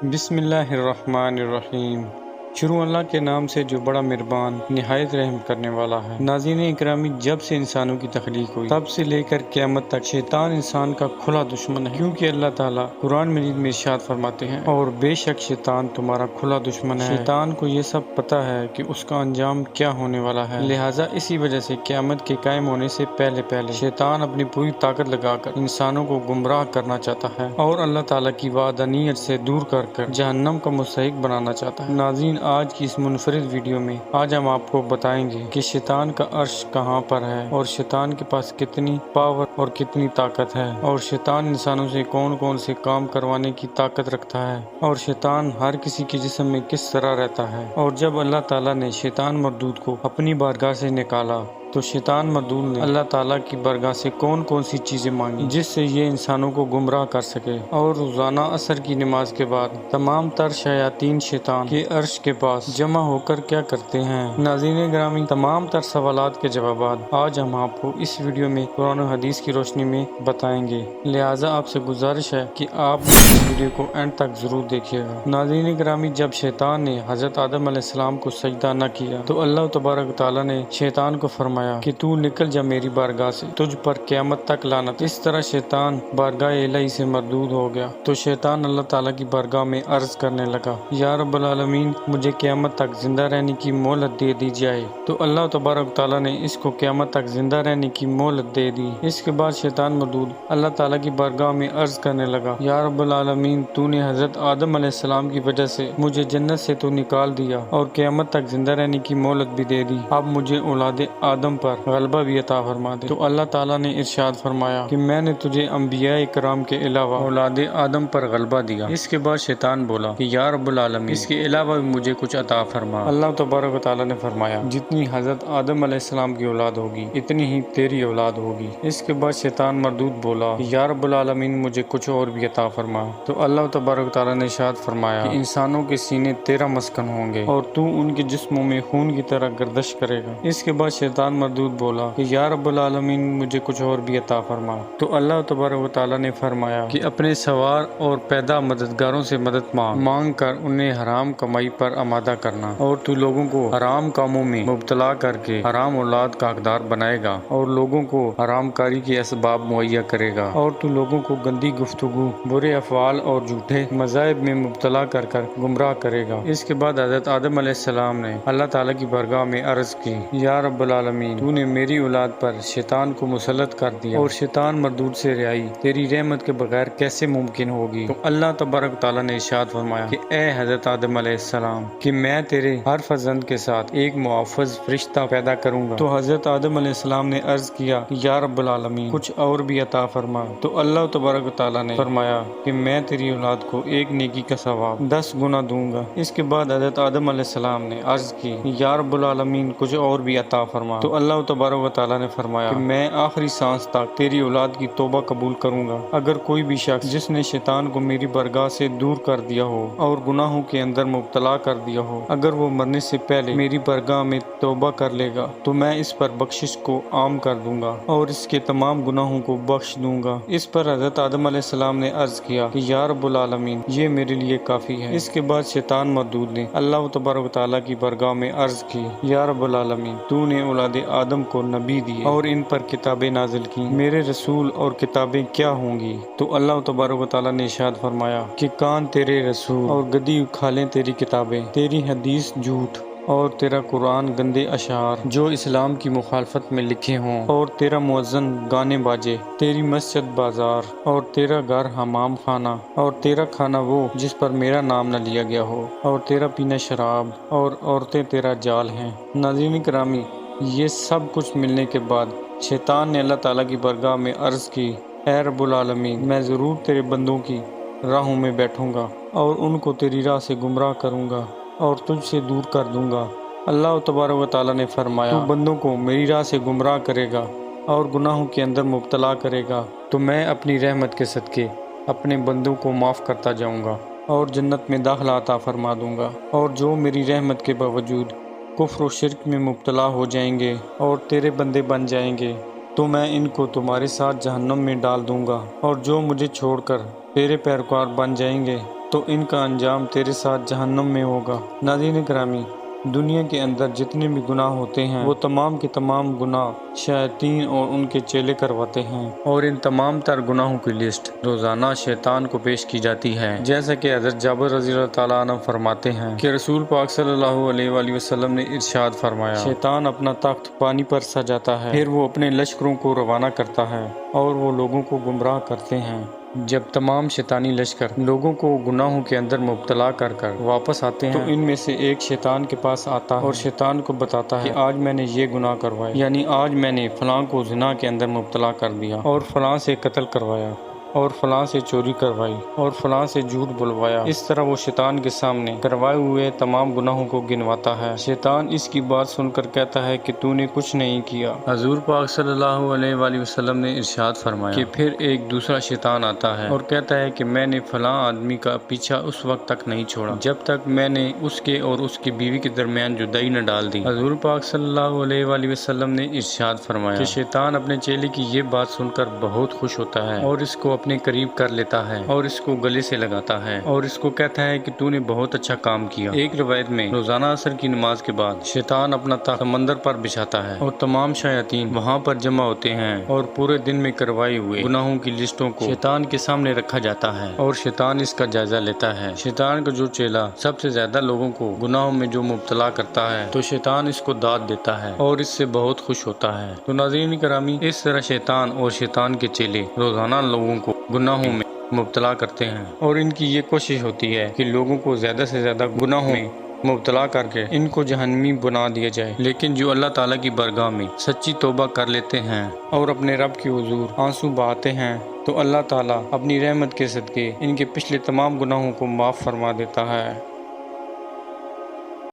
بسم اللہ الرحمن الرحیم۔ شروع اللہ کے نام سے جو بڑا مہربان نہایت رحم کرنے والا ہے۔ ناظرین اکرامی، جب سے انسانوں کی تخلیق ہوئی تب سے لے کر قیامت تک شیطان انسان کا کھلا دشمن ہے، کیونکہ اللہ تعالیٰ قرآن مجید میں ارشاد فرماتے ہیں، اور بے شک شیطان تمہارا کھلا دشمن ہے۔ شیطان کو یہ سب پتہ ہے کہ اس کا انجام کیا ہونے والا ہے، لہٰذا اسی وجہ سے قیامت کے قائم ہونے سے پہلے شیطان اپنی پوری طاقت لگا کر انسانوں کو گمراہ کرنا چاہتا ہے اور اللہ تعالیٰ کی وحدانیت سے دور کر جہنم کا مستحق بنانا چاہتا ہے۔ ناظرین، آج کی اس منفرد ویڈیو میں آج ہم آپ کو بتائیں گے کہ شیطان کا عرش کہاں پر ہے، اور شیطان کے پاس کتنی پاور اور کتنی طاقت ہے، اور شیطان انسانوں سے کون کون سے کام کروانے کی طاقت رکھتا ہے، اور شیطان ہر کسی کے جسم میں کس طرح رہتا ہے۔ اور جب اللہ تعالیٰ نے شیطان مردود کو اپنی بارگاہ سے نکالا تو شیطان مردود نے اللہ تعالیٰ کی بارگاہ سے کون کون سی چیزیں مانگی جس سے یہ انسانوں کو گمراہ کر سکے۔ اور روزانہ عصر کی نماز کے بعد تمام تر شیاطین شیطان کے عرش کے پاس جمع ہو کر کیا کرتے ہیں؟ ناظرین گرامی، تمام تر سوالات کے جوابات آج ہم آپ کو اس ویڈیو میں قرآن و حدیث کی روشنی میں بتائیں گے، لہٰذا آپ سے گزارش ہے کہ آپ اس ویڈیو کو اینڈ تک ضرور دیکھیے گا۔ ناظرین گرامی، جب شیطان نے حضرت آدم علیہ السلام کو سجدہ نہ کیا تو اللہ تبارک تعالیٰ نے شیطان کو فرمایا کہ تو نکل جا میری بارگاہ سے، تجھ پر قیامت تک لعنت۔ اس طرح شیطان بارگاہ الہی سے مردود ہو گیا تو شیطان اللہ تعالیٰ کی بارگاہ میں عرض کرنے لگا، یا رب العالمین، مجھے قیامت تک زندہ رہنے کی مہلت دے دی جائے۔ تو اللہ تبارک تعالیٰ نے اس کو قیامت تک زندہ رہنے کی مہلت دے دی۔ اس کے بعد شیطان مردود اللہ تعالیٰ کی بارگاہ میں عرض کرنے لگا، یا رب العالمین، تو نے حضرت آدم علیہ السلام کی وجہ سے مجھے جنت سے تو نکال دیا اور قیامت تک زندہ رہنے کی مہلت بھی دے دی، اب مجھے اولاد آدم پر غلبہ بھی عطا فرما دے۔ تو اللہ تعالیٰ نے ارشاد فرمایا کہ میں نے تجھے انبیاء کرام کے علاوہ اولاد آدم پر غلبہ دیا۔ اس کے بعد شیطان بولا کہ یا رب العالمین، اس کے علاوہ بھی مجھے کچھ عطا فرما۔ اللہ تبارک و تعالیٰ نے فرمایا، جتنی حضرت آدم علیہ السلام کی اولاد ہوگی اتنی ہی تیری اولاد ہوگی۔ اس کے بعد شیطان مردود بولا کہ یا رب العالمین، مجھے کچھ اور بھی عطا فرما۔ تو اللہ تبارک و تعالیٰ نے ارشاد فرمایا کہ انسانوں کے سینے تیرا مسکن ہوں گے اور تو ان کے جسموں میں خون کی طرح گردش کرے گا۔ اس کے بعد شیطان مردود بولا کہ یا رب العالمین، مجھے کچھ اور بھی عطا فرما۔ تو اللہ تبارک و تعالیٰ نے فرمایا کہ اپنے سوار اور پیدا مددگاروں سے مدد مانگ کر انہیں حرام کمائی پر آمادہ کرنا، اور تو لوگوں کو حرام کاموں میں مبتلا کر کے حرام اولاد کا حقدار بنائے گا اور لوگوں کو حرام کاری کے اسباب مہیا کرے گا، اور تو لوگوں کو گندی گفتگو، برے افعال اور جھوٹے مذاہب میں مبتلا کر گمراہ کرے گا۔ اس کے بعد حضرت آدم علیہ السلام نے اللہ تعالیٰ کی بارگاہ میں عرض کی، یا رب العالمین، تو نے میری اولاد پر شیطان کو مسلط کر دیا اور شیطان مردود سے رہائی تیری رحمت کے بغیر کیسے ممکن ہوگی؟ تو اللہ تبارک تعالیٰ نے ارشاد فرمایا کہ اے حضرت آدم علیہ السلام، کہ میں تیرے ہر فرزند کے ساتھ ایک محافظ فرشتہ پیدا کروں گا۔ تو حضرت آدم علیہ السلام نے عرض کیا کہ یا رب العالمین، کچھ اور بھی عطا فرما۔ تو اللہ تبارک تعالیٰ نے فرمایا کہ میں تیری اولاد کو ایک نیکی کا ثواب 10 گنا دوں گا۔ اس کے بعد حضرت آدم علیہ السلام نے عرض کی، یا رب العالمین، کچھ اور بھی عطا فرما۔ تو اللہ تبارک و تعالیٰ نے فرمایا کہ میں آخری سانس تک تیری اولاد کی توبہ قبول کروں گا۔ اگر کوئی بھی شخص جس نے شیطان کو میری بارگاہ سے دور کر دیا ہو اور گناہوں کے اندر مبتلا کر دیا ہو، اگر وہ مرنے سے پہلے میری بارگاہ میں توبہ کر لے گا تو میں اس پر بخشش کو عام کر دوں گا اور اس کے تمام گناہوں کو بخش دوں گا۔ اس پر حضرت آدم علیہ السلام نے عرض کیا کہ یا رب العالمین، یہ میرے لیے کافی ہے۔ اس کے بعد شیطان مردود نے اللہ تبارک و تعالیٰ کی بارگاہ میں عرض کی، یا رب العالمین، تو نے اولاد آدم کو نبی دیے اور ان پر کتابیں نازل کی، میرے رسول اور کتابیں کیا ہوں گی؟ تو اللہ تبارک و تعالیٰ نے ارشاد فرمایا کہ کان تیرے رسول اور گدی کھالیں تیری کتابیں، تیری حدیث جھوٹ اور تیرا قرآن گندے اشعار جو اسلام کی مخالفت میں لکھے ہوں، اور تیرا مؤذن گانے باجے، تیری مسجد بازار اور تیرا گھر حمام خانہ، اور تیرا کھانا وہ جس پر میرا نام نہ لیا گیا ہو، اور تیرا پینا شراب اور عورتیں تیرا جال ہیں۔ ناظرین کرامی، یہ سب کچھ ملنے کے بعد شیطان نے اللہ تعالیٰ کی بارگاہ میں عرض کی، اے رب العالمین، میں ضرور تیرے بندوں کی راہوں میں بیٹھوں گا اور ان کو تیری راہ سے گمراہ کروں گا اور تجھ سے دور کر دوں گا۔ اللہ تبارک و تعالیٰ نے فرمایا، تو بندوں کو میری راہ سے گمراہ کرے گا اور گناہوں کے اندر مبتلا کرے گا تو میں اپنی رحمت کے صدقے اپنے بندوں کو معاف کرتا جاؤں گا اور جنت میں داخلہ عطا فرما دوں گا، اور جو میری رحمت کے باوجود کفر و شرک میں مبتلا ہو جائیں گے اور تیرے بندے بن جائیں گے تو میں ان کو تمہارے ساتھ جہنم میں ڈال دوں گا، اور جو مجھے چھوڑ کر تیرے پیروکار بن جائیں گے تو ان کا انجام تیرے ساتھ جہنم میں ہوگا۔ ناظرین گرامی، دنیا کے اندر جتنے بھی گناہ ہوتے ہیں وہ تمام کے تمام گناہ شیاطین اور ان کے چیلے کرواتے ہیں، اور ان تمام تر گناہوں کی لسٹ روزانہ شیطان کو پیش کی جاتی ہے۔ جیسا کہ حضرت جابر رضی اللہ تعالیٰ عنہ فرماتے ہیں کہ رسول پاک صلی اللہ علیہ وآلہ وسلم نے ارشاد فرمایا، شیطان اپنا تخت پانی پر سجاتا ہے، پھر وہ اپنے لشکروں کو روانہ کرتا ہے اور وہ لوگوں کو گمراہ کرتے ہیں۔ جب تمام شیطانی لشکر لوگوں کو گناہوں کے اندر مبتلا کر واپس آتے ہیں تو ان میں سے ایک شیطان کے پاس آتا ہے اور شیطان کو بتاتا ہے کہ آج میں نے یہ گناہ کروائے، یعنی آج میں نے فلاں کو زنا کے اندر مبتلا کر دیا، اور فلاں سے قتل کروایا، اور فلاں سے چوری کروائی، اور فلاں سے جھوٹ بلوایا۔ اس طرح وہ شیطان کے سامنے کروائے ہوئے تمام گناہوں کو گنواتا ہے۔ شیطان اس کی بات سن کر کہتا ہے کہ تو نے کچھ نہیں کیا۔ حضور پاک صلی اللہ علیہ وآلہ وسلم نے ارشاد فرمایا کہ پھر ایک دوسرا شیطان آتا ہے اور کہتا ہے کہ میں نے فلاں آدمی کا پیچھا اس وقت تک نہیں چھوڑا جب تک میں نے اس کے اور اس کی بیوی کے درمیان جدائی نہ ڈال دی۔ حضور پاک صلی اللہ علیہ وآلہ وسلم نے ارشاد فرمایا کہ شیطان اپنے چیلے کی یہ بات سن کر بہت خوش ہوتا ہے اور اس کو اپنے قریب کر لیتا ہے اور اس کو گلے سے لگاتا ہے اور اس کو کہتا ہے کہ تو نے بہت اچھا کام کیا۔ ایک روایت میں روزانہ عصر کی نماز کے بعد شیطان اپنا تخت سمندر پر بچھاتا ہے اور تمام شیاطین وہاں پر جمع ہوتے ہیں اور پورے دن میں کروائے ہوئے گناہوں کی لسٹوں کو شیطان کے سامنے رکھا جاتا ہے اور شیطان اس کا جائزہ لیتا ہے۔ شیطان کا جو چیلا سب سے زیادہ لوگوں کو گناہوں میں جو مبتلا کرتا ہے تو شیطان اس کو داد دیتا ہے اور اس سے بہت خوش ہوتا ہے۔ تو ناظرین کرامی، اس طرح شیطان اور شیطان کے چیلے روزانہ لوگوں کو گناہوں میں مبتلا کرتے ہیں اور ان کی یہ کوشش ہوتی ہے کہ لوگوں کو زیادہ سے زیادہ گناہوں میں مبتلا کر کے ان کو جہنمی بنا دیا جائے۔ لیکن جو اللہ تعالیٰ کی بارگاہ میں سچی توبہ کر لیتے ہیں اور اپنے رب کے حضور آنسو بہاتے ہیں تو اللہ تعالیٰ اپنی رحمت کے صدقے ان کے پچھلے تمام گناہوں کو معاف فرما دیتا ہے۔